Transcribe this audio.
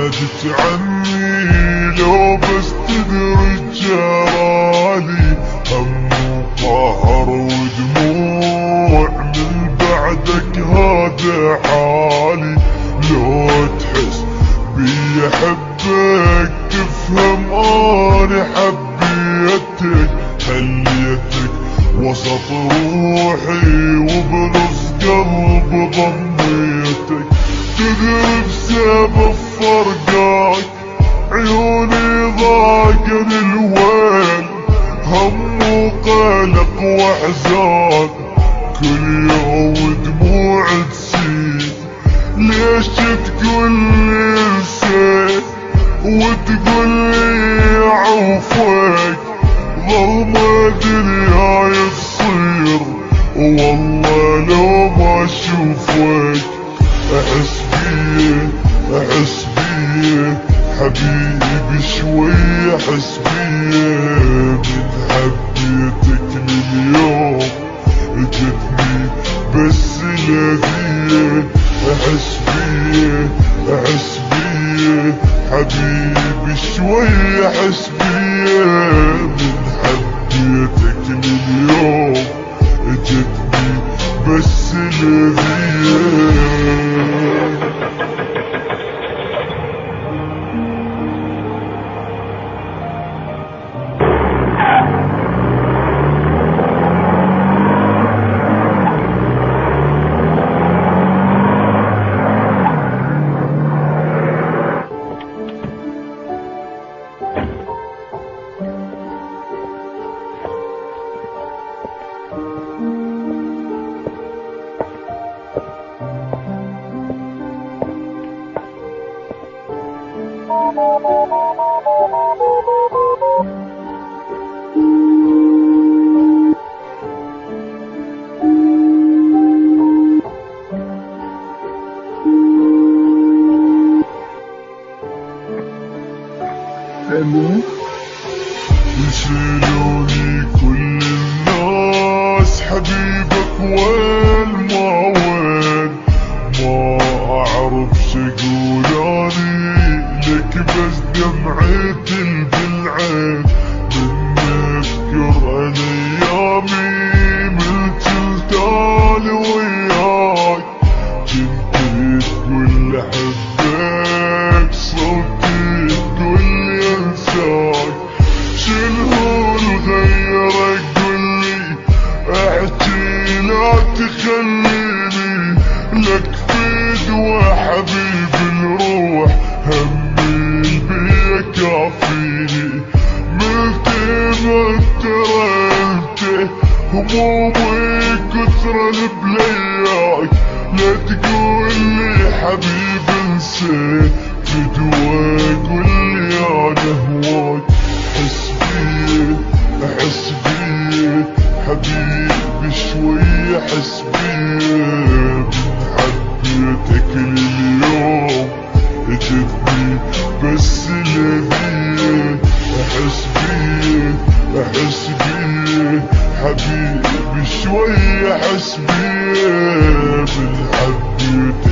بعدت عني لو بس تدري جرالي هم وقهر ودموع من بعدك هذا حالي. لو تحس بي احبك تفهم انا حبيتك، خليتك وسط روحي وبنص قلب ضميتك. تدري بسبب فرقاك عيوني ضاقن الويل، هم وقلق واحزان كل يوم دموع تسيل. ليش تقولي نسيت وتقولي عوفك، ظلمة دنياي تصير والله لو ما اشوفك. احس بيه احس بيه حبيبي شوي، احس بيه من حبيتك لليوم جتني بس لذيه. احس بيه احس بيه حبيبي شوي، احس بيه من حبيتك لليوم جتني بس لذيه. يسألوني كل الناس حبيبك وين ما وين، ما اعرف شقول اني لك بس دمعة بالعين. من اذكر الايامي من كنت انا وياك، كنت تقول احبك صوتي تقول انساك. شنو غيرك قولي احكي لا تخليني، لك فيد وحبيب الروح همي بيا كافيني. ملتي ترنت همومي كثر بلياك، لا تقولي حبيب انسيت فدوى قولي انا هواك. احس بيه احس بيه حبيبي شوي، احس بيه من حبيتك لليوم جتني بس لذيه. احس بيه احس بيه حبيبي شوي، احس بيه من حبيتك